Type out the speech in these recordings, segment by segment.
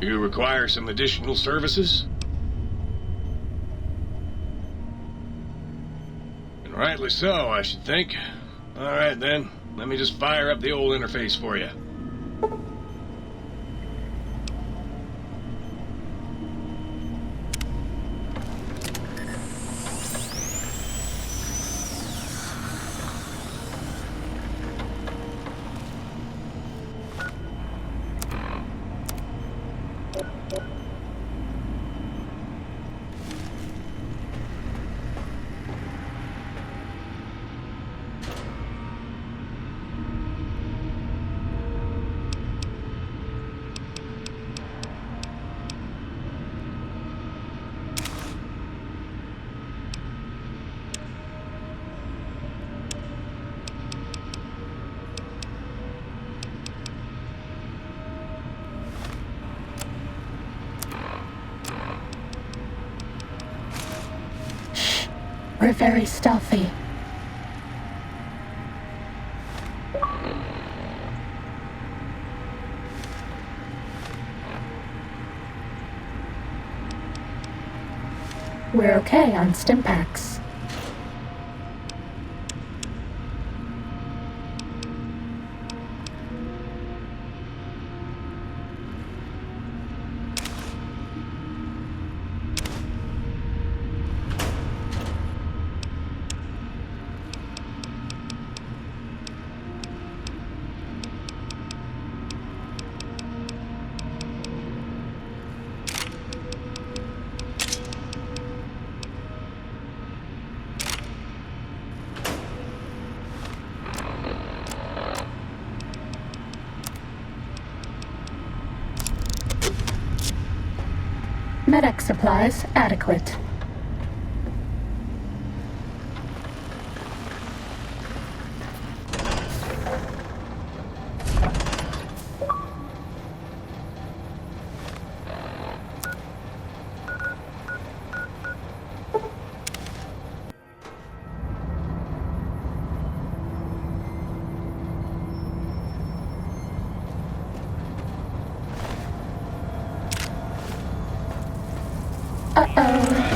You require some additional services? And rightly so, I should think. Alright then, let me just fire up the old interface for you. We're very stealthy. We're okay on Stimpaks. Medic supplies adequate. Uh-oh.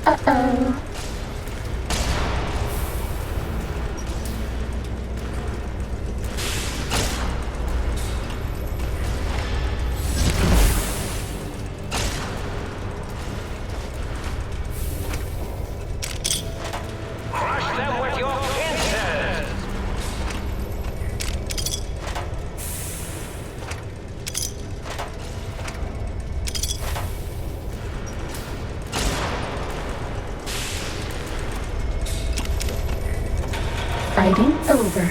Uh-oh. Crush them with your pincers! Fighting over.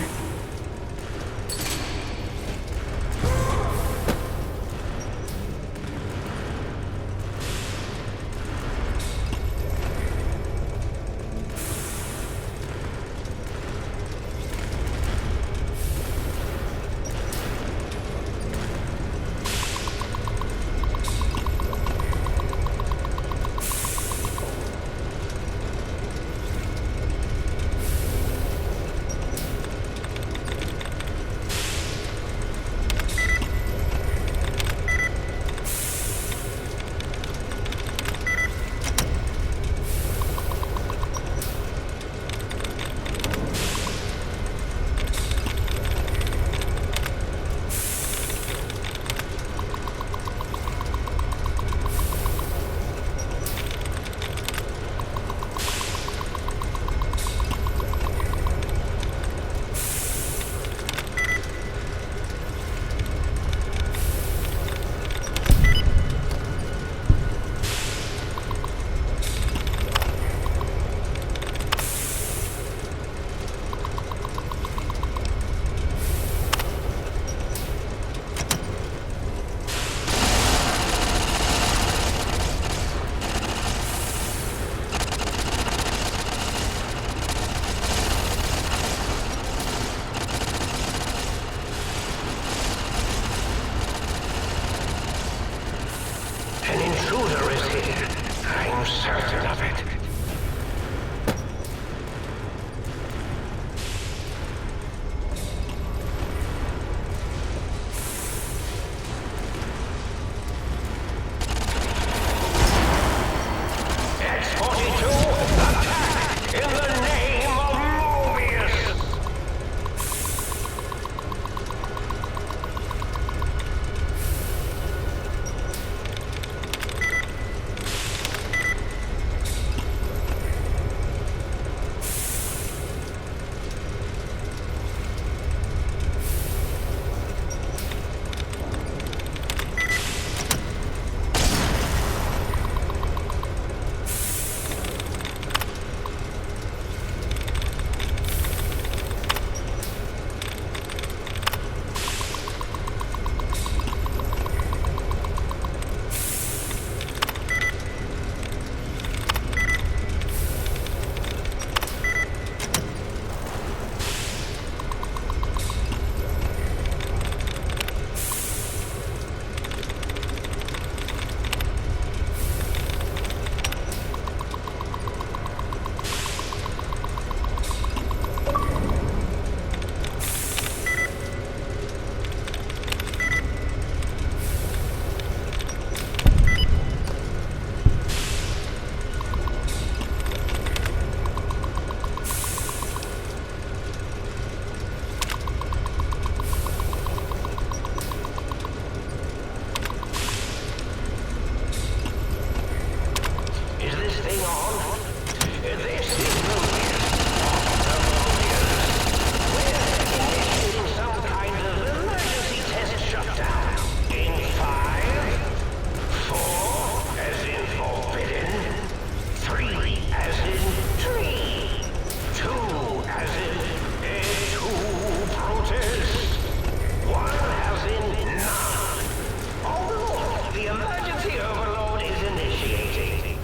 An intruder is here. I'm certain of it. X-42, attack in the name of Mobius! Is this thing on? This is Mobius. We're initiating some kind of emergency test shutdown. In 5, 4, as in forbidden, 3, as in tree, 2, as in two protest, 1, as in none. Although the emergency overload is initiating.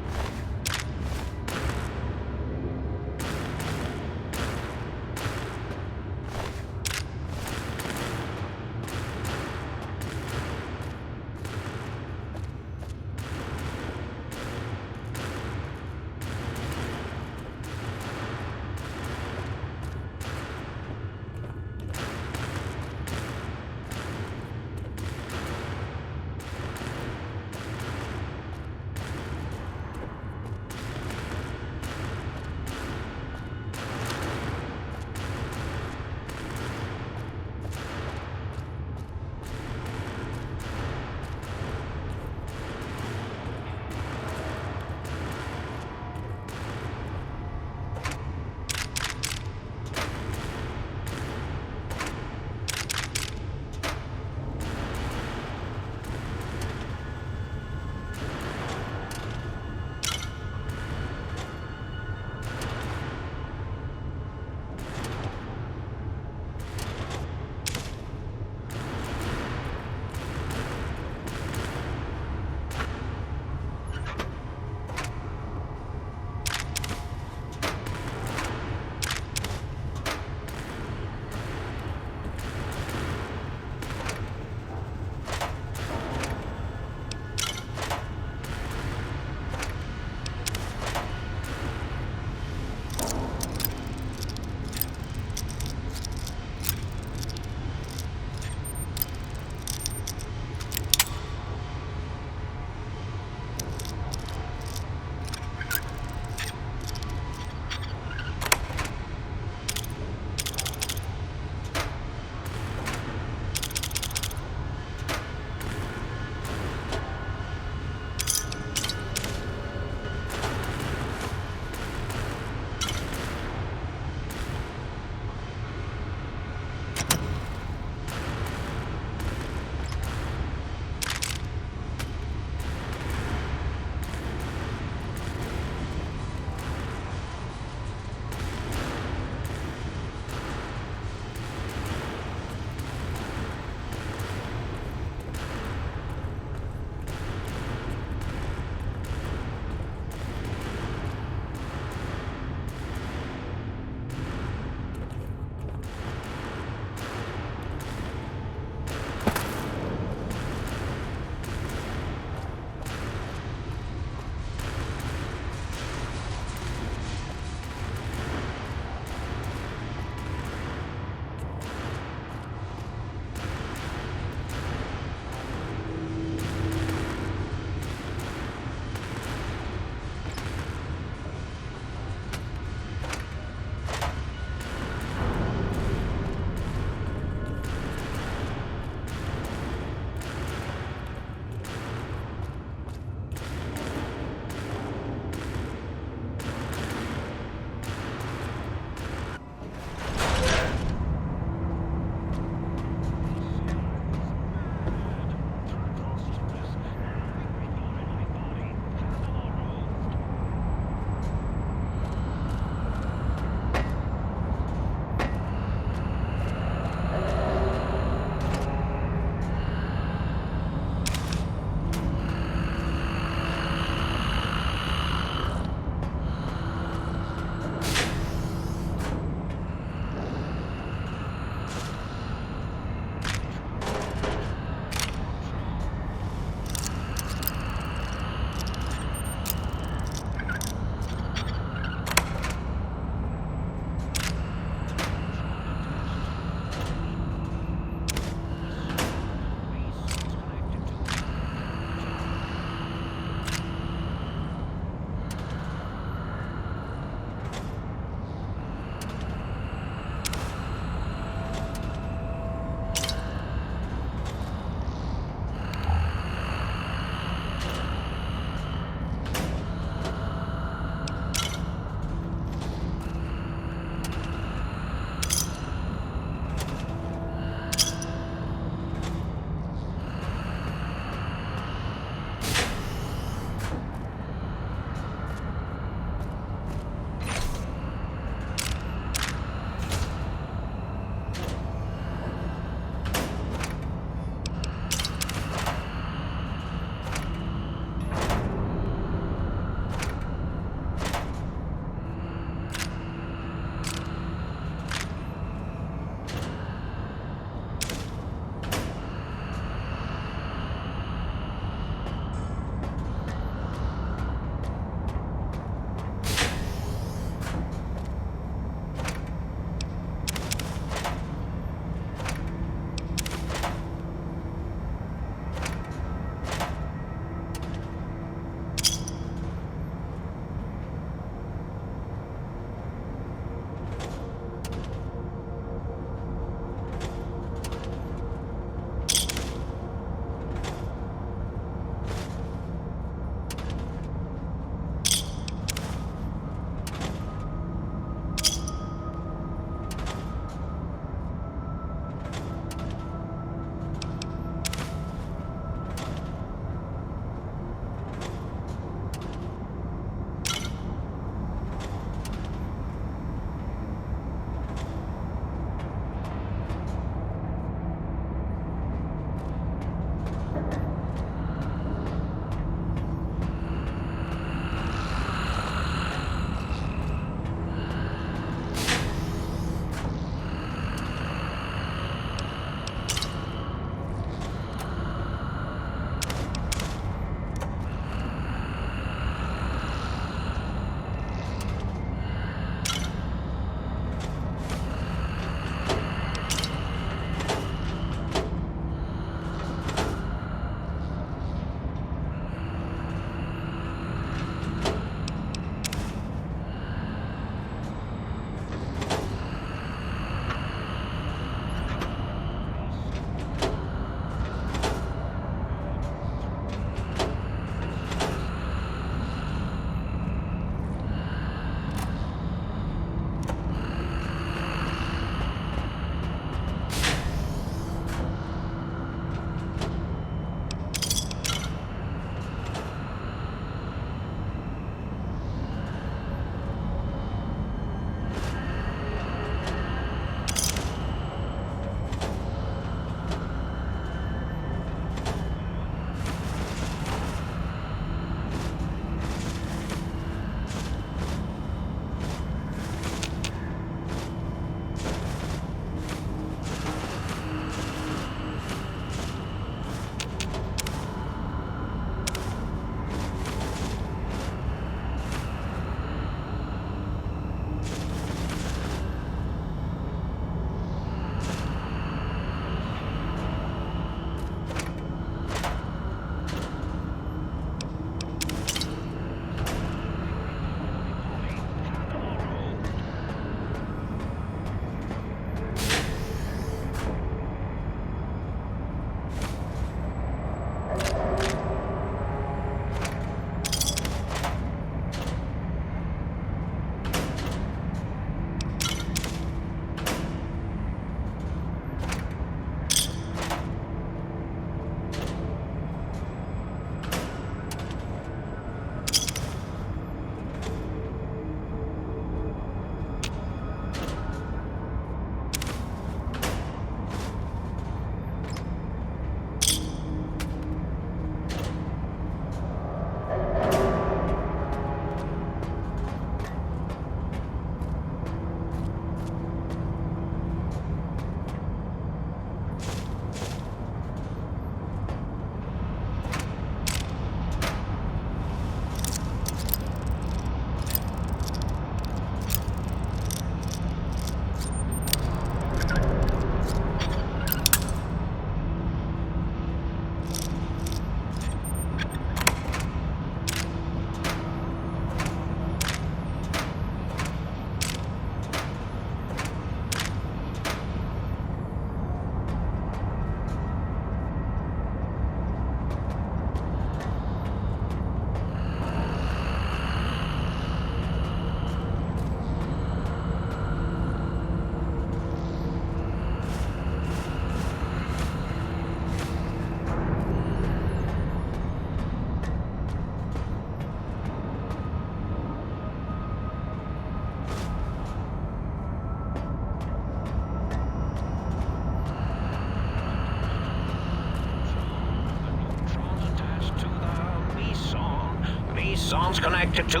phone's connected to...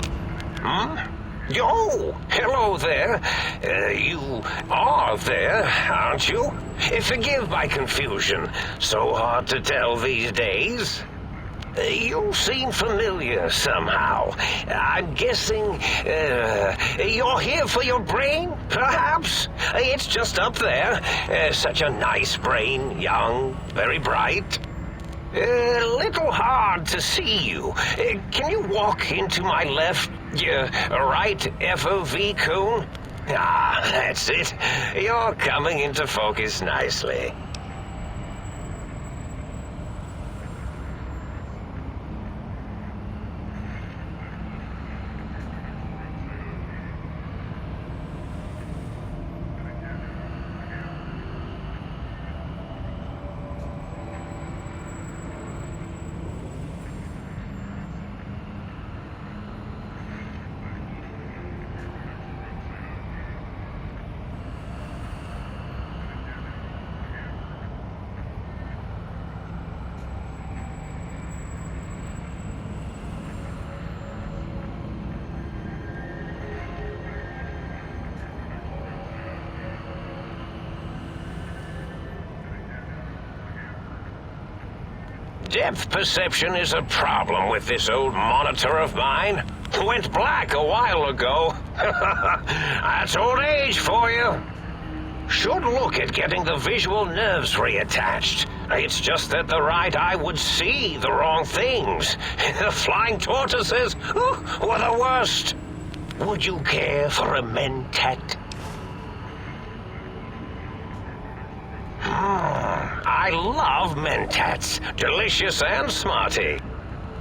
Yo, hello there. You are there, aren't you? Forgive my confusion. So hard to tell these days. You seem familiar somehow. I'm guessing you're here for your brain, perhaps? It's just up there. Such a nice brain, young, very bright. A little hard to see you. Can you walk into my left, right FOV cone? Ah, that's it. You're coming into focus nicely. Depth perception is a problem with this old monitor of mine. Went black a while ago. That's old age for you. Should look at getting the visual nerves reattached. It's just that the right eye would see the wrong things. The flying tortoises were the worst. Would you care for a mentat? I love mentats, delicious and smarty.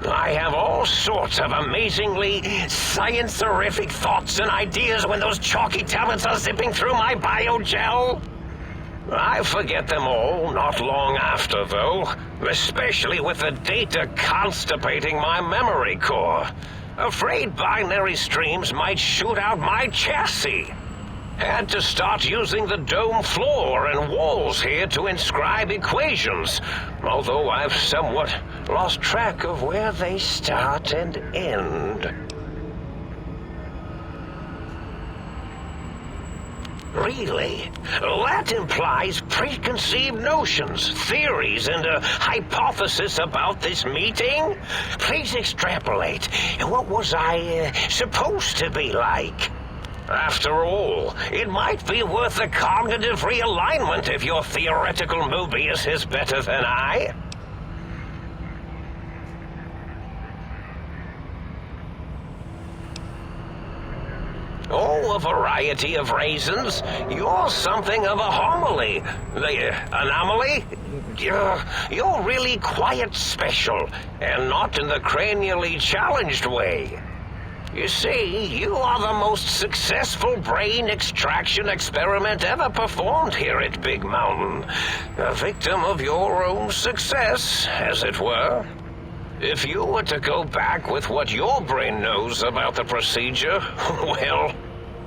I have all sorts of amazingly science-terrific thoughts and ideas when those chalky tablets are zipping through my biogel. I forget them all not long after, though, especially with the data constipating my memory core. Afraid binary streams might shoot out my chassis. Had to start using the dome floor and walls here to inscribe equations, although I've somewhat lost track of where they start and end. Really? That implies preconceived notions, theories, and a hypothesis about this meeting? Please extrapolate. What was I supposed to be like? After all, it might be worth a cognitive realignment if your theoretical Mobius is better than I. Oh, a variety of reasons. You're something of a homily. The anomaly? You're really quite special, and not in the cranially challenged way. You see, you are the most successful brain extraction experiment ever performed here at Big Mountain. A victim of your own success, as it were. If you were to go back with what your brain knows about the procedure, well,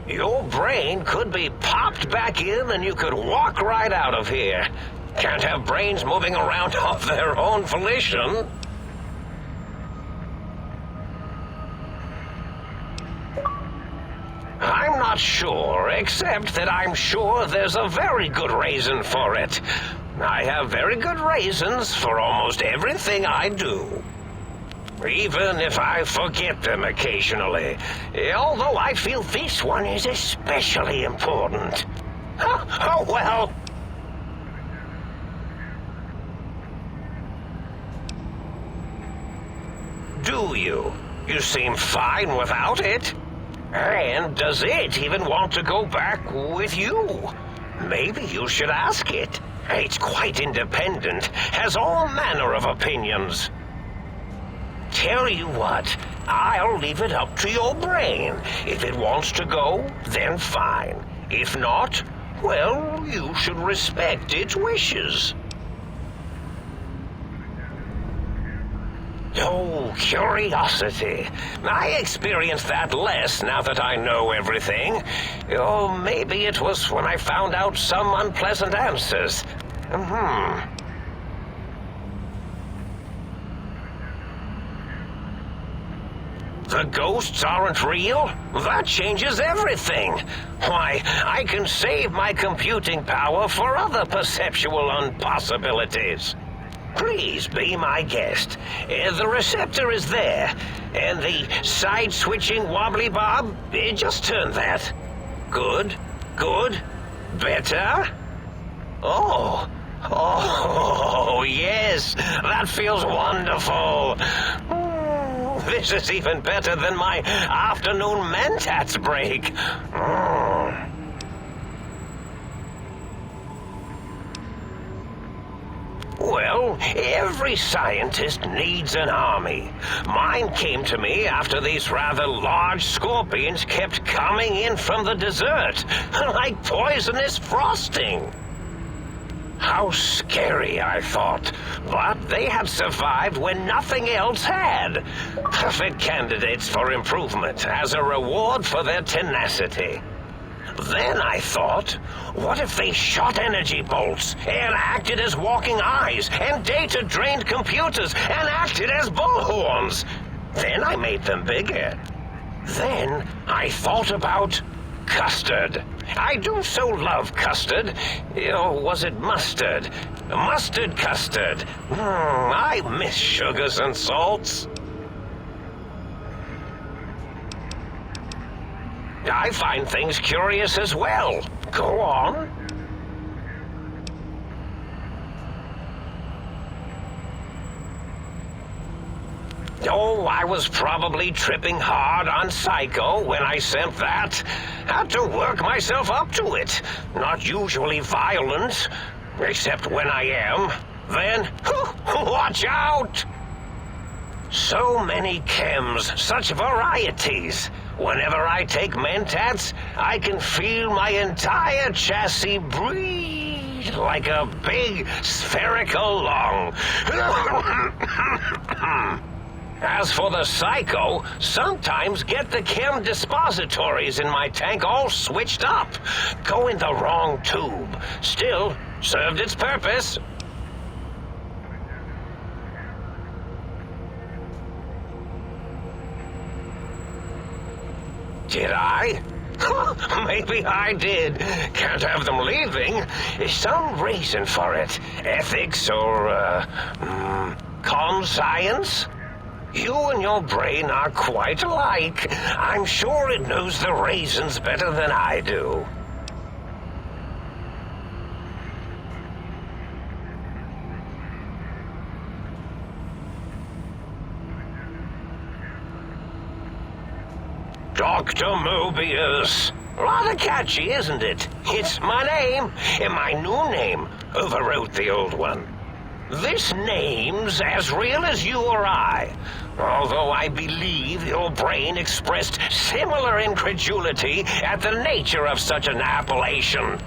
your brain could be popped back in and you could walk right out of here. Can't have brains moving around of their own volition. I'm not sure, except that I'm sure there's a very good reason for it. I have very good reasons for almost everything I do. Even if I forget them occasionally. Although I feel this one is especially important. Oh well. Do you? You seem fine without it. And does it even want to go back with you? Maybe you should ask it. It's quite independent, has all manner of opinions. Tell you what, I'll leave it up to your brain. If it wants to go, then fine. If not, well, you should respect its wishes. Oh, curiosity. I experience that less now that I know everything. Or maybe it was when I found out some unpleasant answers. The ghosts aren't real? That changes everything. Why, I can save my computing power for other perceptual impossibilities. Please be my guest. The receptor is there, and the side-switching wobbly bob, just turn that. Good, good, better. Oh, yes, that feels wonderful. This is even better than my afternoon mentats break. Well, every scientist needs an army. Mine came to me after these rather large scorpions kept coming in from the desert, like poisonous frosting. How scary, I thought, but they had survived when nothing else had. Perfect candidates for improvement as a reward for their tenacity. Then I thought, what if they shot energy bolts and acted as walking eyes and data-drained computers and acted as bullhorns? Then I made them bigger. Then I thought about custard. I do so love custard. Or was it mustard? Mustard custard. I miss sugars and salts. I find things curious as well. Go on. Oh, I was probably tripping hard on Psycho when I sent that. Had to work myself up to it. Not usually violent, except when I am. Then, watch out! So many chems, such varieties. Whenever I take mentats, I can feel my entire chassis breathe like a big spherical lung. As for the Psycho, sometimes get the chem dispositories in my tank all switched up. Go in the wrong tube. Still, served its purpose. Did I? Maybe I did. Can't have them leaving. Some reason for it. Ethics or, conscience? You and your brain are quite alike. I'm sure it knows the raisins better than I do. Dr. Mobius. Rather catchy, isn't it? It's my name, and my new name overwrote the old one. This name's as real as you or I, although I believe your brain expressed similar incredulity at the nature of such an appellation.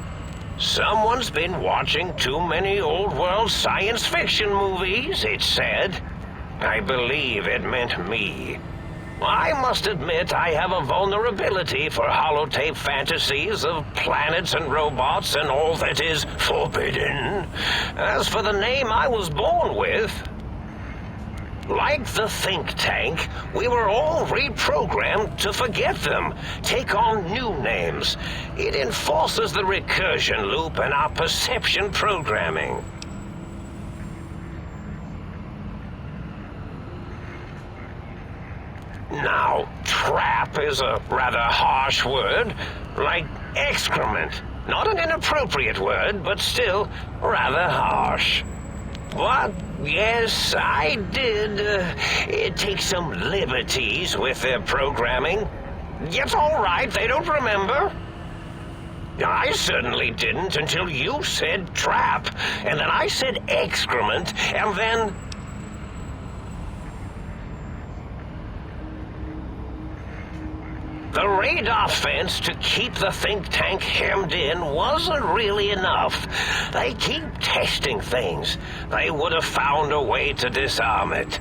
Someone's been watching too many old-world science fiction movies, it said. I believe it meant me. I must admit I have a vulnerability for holotape fantasies of planets and robots and all that is forbidden. As for the name I was born with, like the think tank, we were all reprogrammed to forget them, take on new names. It enforces the recursion loop in our perception programming. Now, trap is a rather harsh word, like excrement. Not an inappropriate word, but still rather harsh. But, yes, I did take some liberties with their programming. It's all right, they don't remember. I certainly didn't until you said trap, and then I said excrement, and then... The radar fence to keep the think tank hemmed in wasn't really enough. They keep testing things. They would have found a way to disarm it.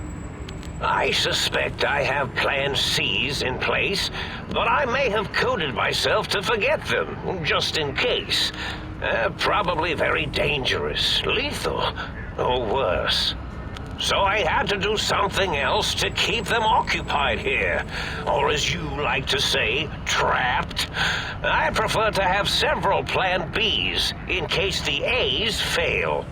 I suspect I have Plan C's in place, but I may have coded myself to forget them, just in case. Probably very dangerous, lethal, or worse. so I had to do something else to keep them occupied here. Or as you like to say, trapped. I prefer to have several plan Bs in case the As fail.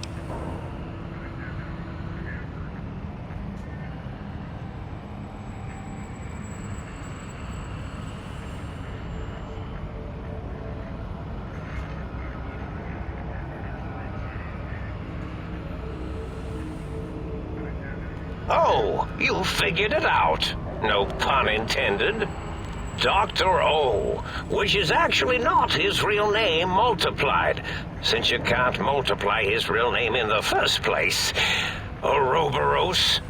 Oh, you figured it out. No pun intended. Dr. O, which is actually not his real name multiplied, since you can't multiply his real name in the first place. Ouroboros,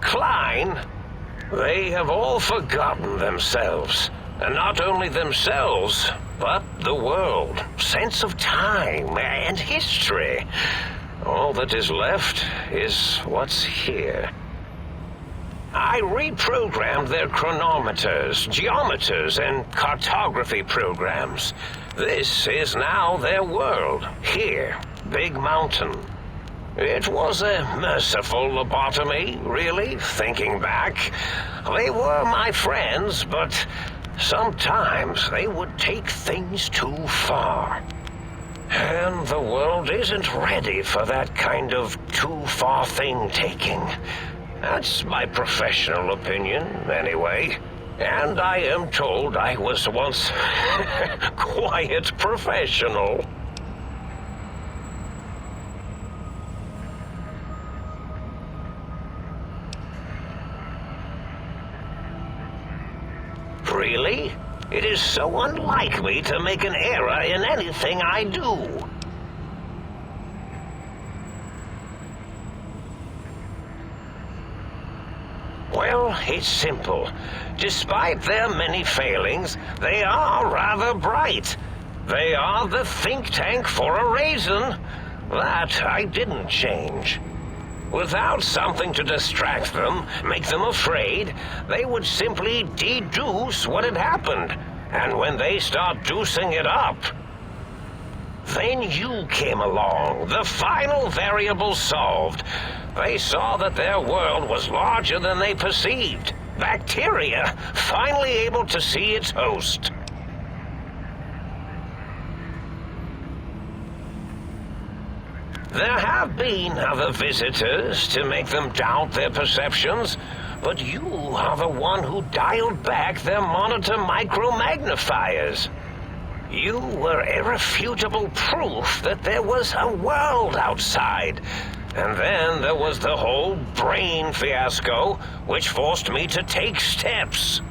Klein, they have all forgotten themselves. And not only themselves, but the world, sense of time and history. All that is left is what's here. I reprogrammed their chronometers, geometers, and cartography programs. This is now their world, here, Big Mountain. It was a merciful lobotomy, really, thinking back. They were my friends, but sometimes they would take things too far. And the world isn't ready for that kind of too-far thing-taking. That's my professional opinion, anyway. And I am told I was once quite professional. Really? It is so unlike me to make an error in anything I do. Well, it's simple. Despite their many failings, they are rather bright. They are the think tank for a reason. That I didn't change. Without something to distract them, make them afraid, they would simply deduce what had happened. And when they start deucing it up, then you came along, the final variable solved. They saw that their world was larger than they perceived. Bacteria, finally able to see its host. There have been other visitors to make them doubt their perceptions, but you are the one who dialed back their monitor micromagnifiers. You were irrefutable proof that there was a world outside. And then there was the whole brain fiasco, which forced me to take steps.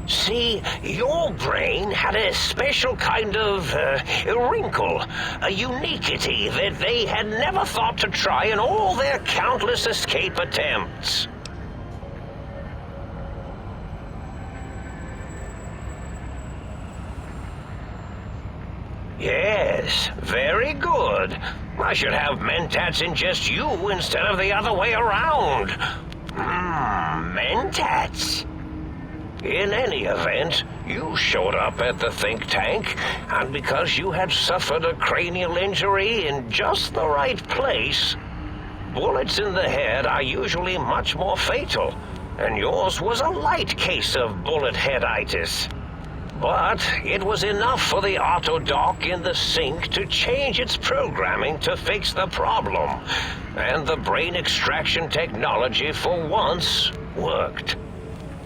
See, your brain had a special kind of wrinkle, a uniquity that they had never thought to try in all their countless escape attempts. Yes, very good. I should have mentats ingest you instead of the other way around. Mentats. In any event, you showed up at the think tank, and because you had suffered a cranial injury in just the right place, bullets in the head are usually much more fatal, and yours was a light case of bullet headitis. But it was enough for the autodoc in the sink to change its programming to fix the problem, and the brain extraction technology for once worked.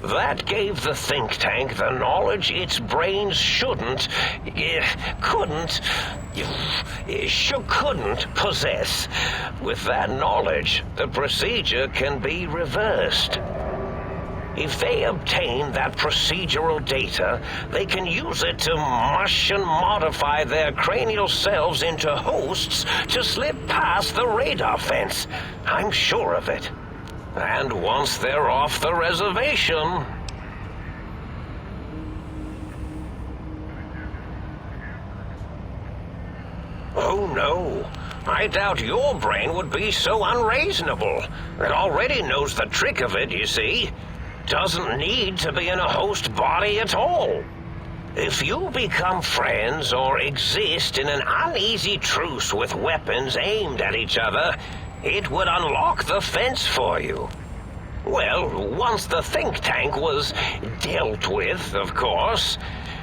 That gave the think tank the knowledge its brains couldn't possess. With that knowledge, the procedure can be reversed. If they obtain that procedural data, they can use it to mush and modify their cranial cells into hosts to slip past the radar fence. I'm sure of it. And once they're off the reservation... Oh no, I doubt your brain would be so unreasonable. It already knows the trick of it, you see. Doesn't need to be in a host body at all. If you become friends or exist in an uneasy truce with weapons aimed at each other, it would unlock the fence for you. Well, once the think tank was dealt with, of course,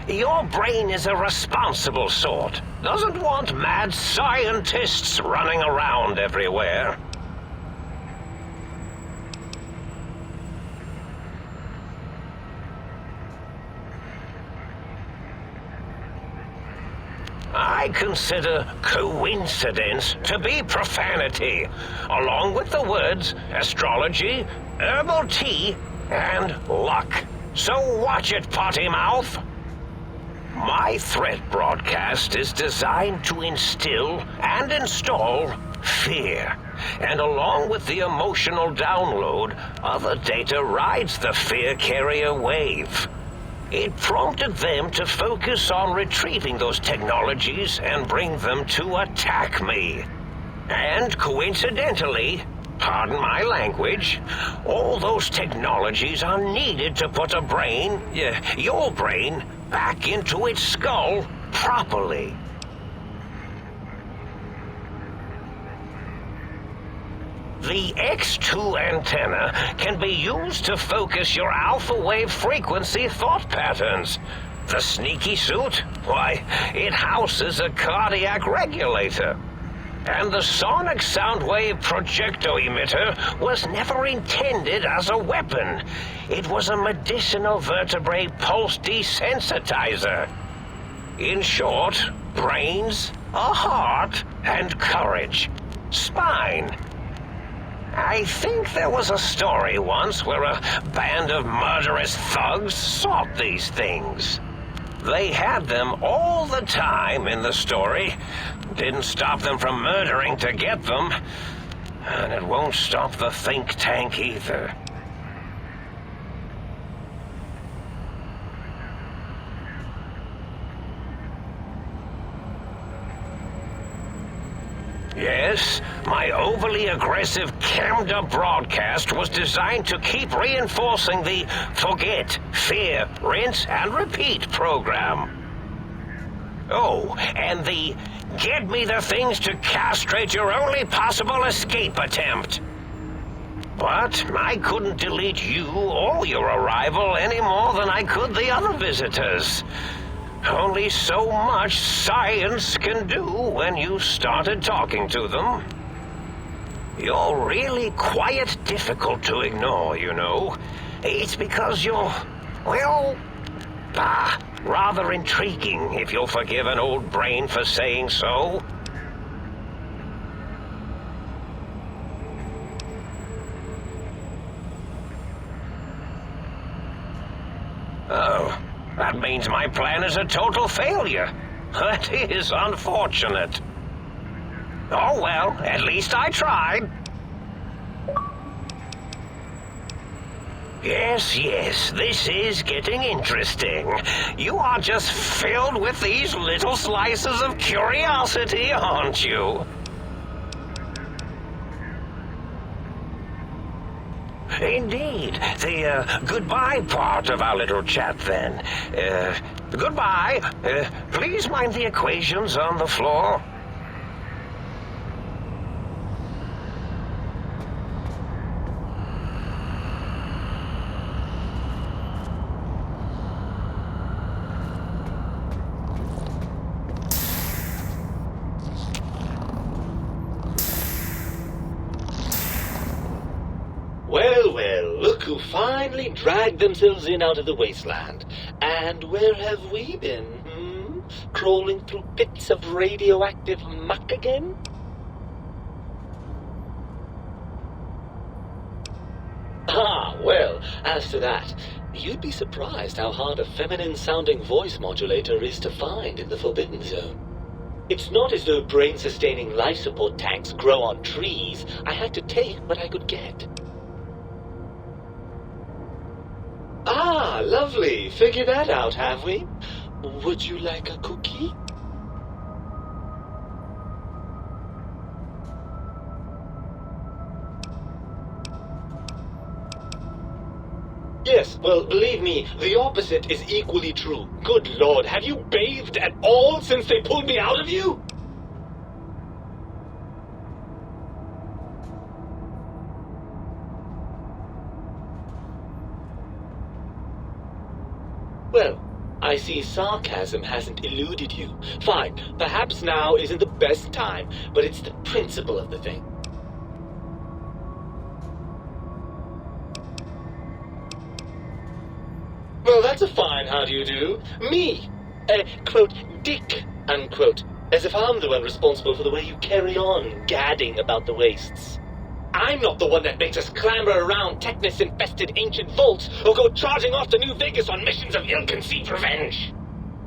your brain is a responsible sort. Doesn't want mad scientists running around everywhere. I consider coincidence to be profanity, along with the words astrology, herbal tea, and luck. So watch it, potty mouth. My threat broadcast is designed to instill and install fear. And along with the emotional download, other data rides the fear carrier wave. It prompted them to focus on retrieving those technologies and bring them to attack me. And coincidentally, pardon my language, all those technologies are needed to put a brain, your brain, back into its skull properly. The X2 antenna can be used to focus your alpha wave frequency thought patterns. The sneaky suit, why, it houses a cardiac regulator. And the sonic sound wave projecto emitter was never intended as a weapon. It was a medicinal vertebrae pulse desensitizer. In short, brains, a heart, and courage. Spine. I think there was a story once where a band of murderous thugs sought these things. They had them all the time in the story. Didn't stop them from murdering to get them. And it won't stop the think tank either. Yes, my overly aggressive cammed-up broadcast was designed to keep reinforcing the forget, fear, rinse, and repeat program. Oh, and the get me the things to castrate your only possible escape attempt. But I couldn't delete you or your arrival any more than I could the other visitors. Only so much science can do when you started talking to them. You're really quite difficult to ignore, you know. It's because you're, well, rather intriguing, if you'll forgive an old brain for saying so. Oh. That means my plan is a total failure. That is unfortunate. Oh well, at least I tried. Yes, this is getting interesting. You are just filled with these little slices of curiosity, aren't you? Indeed. The goodbye part of our little chat, then. Goodbye. Please mind the equations on the floor. Well, look who finally dragged themselves in out of the wasteland. And where have we been, Crawling through pits of radioactive muck again? Ah, well, as to that, you'd be surprised how hard a feminine-sounding voice modulator is to find in the Forbidden Zone. It's not as though brain-sustaining life support tanks grow on trees. I had to take what I could get. Ah, lovely. Figured that out, have we? Would you like a cookie? Yes, well, believe me, the opposite is equally true. Good Lord, have you bathed at all since they pulled me out of you? Well, I see sarcasm hasn't eluded you. Fine, perhaps now isn't the best time, but it's the principle of the thing. Well, that's a fine how do you do. Me, quote, dick, unquote, as if I'm the one responsible for the way you carry on gadding about the wastes. I'm not the one that makes us clamber around Technus-infested ancient vaults or go charging off to New Vegas on missions of ill-conceived revenge.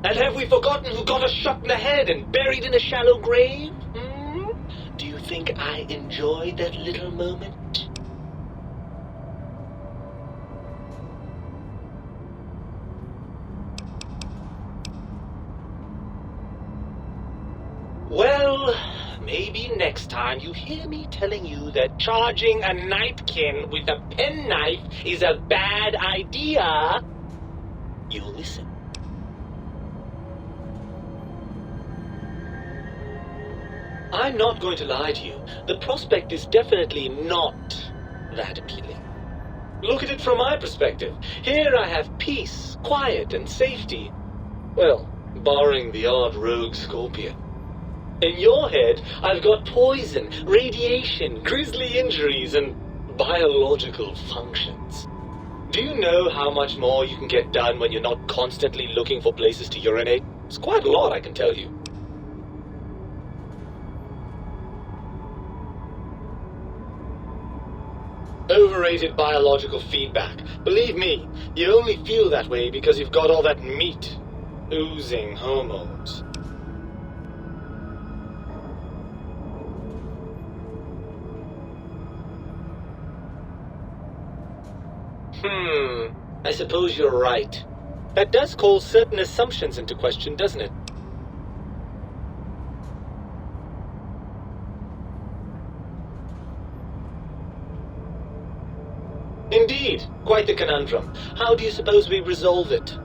And have we forgotten who got us shot in the head and buried in a shallow grave? Hmm? Do you think I enjoyed that little moment? Well, maybe next time you hear me telling you that charging a napkin with a penknife is a bad idea, you'll listen. I'm not going to lie to you. The prospect is definitely not that appealing. Look at it from my perspective. Here I have peace, quiet, and safety. Well, barring the odd rogue scorpion. In your head, I've got poison, radiation, grisly injuries, and biological functions. Do you know how much more you can get done when you're not constantly looking for places to urinate? It's quite a lot, I can tell you. Overrated biological feedback. Believe me, you only feel that way because you've got all that meat. Oozing hormones. I suppose you're right. That does call certain assumptions into question, doesn't it? Indeed, quite the conundrum. How do you suppose we resolve it?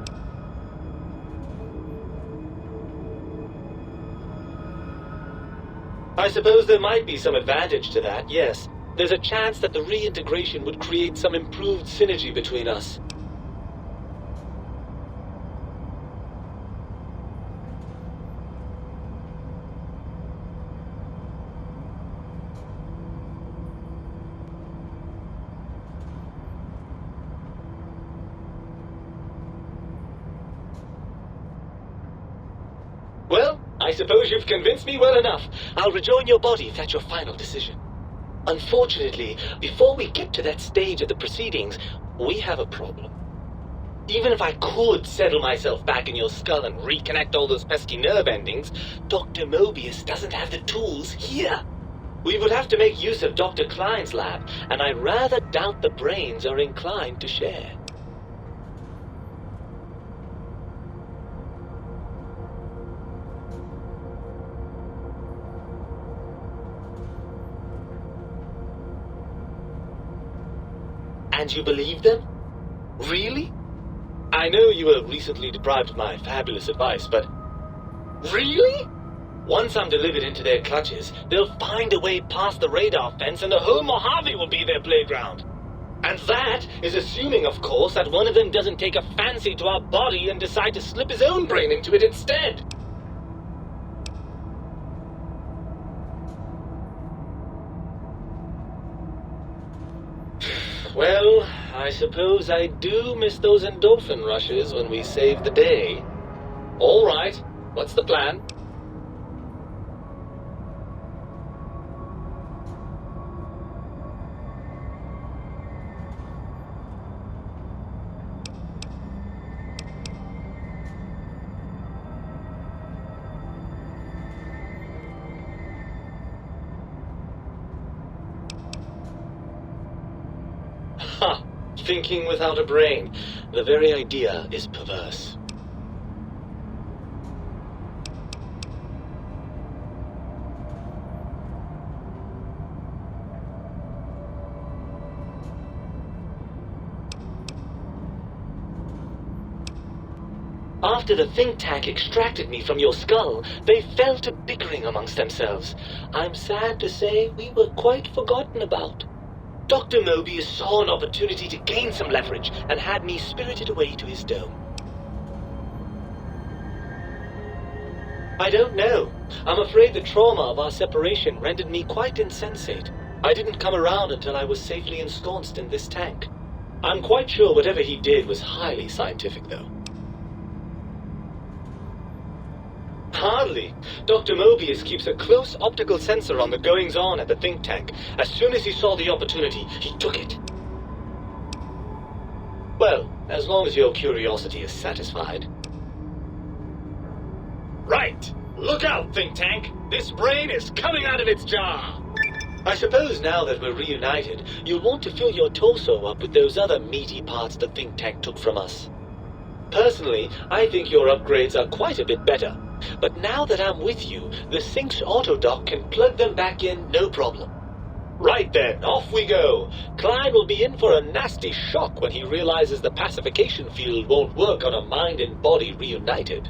I suppose there might be some advantage to that, yes. There's a chance that the reintegration would create some improved synergy between us. Well, I suppose you've convinced me well enough. I'll rejoin your body if that's your final decision. Unfortunately, before we get to that stage of the proceedings, we have a problem. Even if I could settle myself back in your skull and reconnect all those pesky nerve endings, Dr. Mobius doesn't have the tools here. We would have to make use of Dr. Klein's lab, and I rather doubt the brains are inclined to share. And you believe them? Really? I know you were recently deprived of my fabulous advice, but... Really? Once I'm delivered into their clutches, they'll find a way past the radar fence and the whole Mojave will be their playground. And that is assuming, of course, that one of them doesn't take a fancy to our body and decide to slip his own brain into it instead. Well, I suppose I do miss those endorphin rushes when we save the day. All right, what's the plan? Ha! Thinking without a brain. The very idea is perverse. After the think tank extracted me from your skull, they fell to bickering amongst themselves. I'm sad to say we were quite forgotten about. Dr. Mobius saw an opportunity to gain some leverage and had me spirited away to his dome. I don't know. I'm afraid the trauma of our separation rendered me quite insensate. I didn't come around until I was safely ensconced in this tank. I'm quite sure whatever he did was highly scientific, though. Hardly. Dr. Mobius keeps a close optical sensor on the goings-on at the think tank. As soon as he saw the opportunity, he took it. Well, as long as your curiosity is satisfied. Right. Look out, think tank. This brain is coming out of its jar. I suppose now that we're reunited, you'll want to fill your torso up with those other meaty parts the think tank took from us. Personally, I think your upgrades are quite a bit better. But now that I'm with you, the Sync's autodock can plug them back in no problem. Right then, off we go. Klein will be in for a nasty shock when he realizes the pacification field won't work on a mind and body reunited.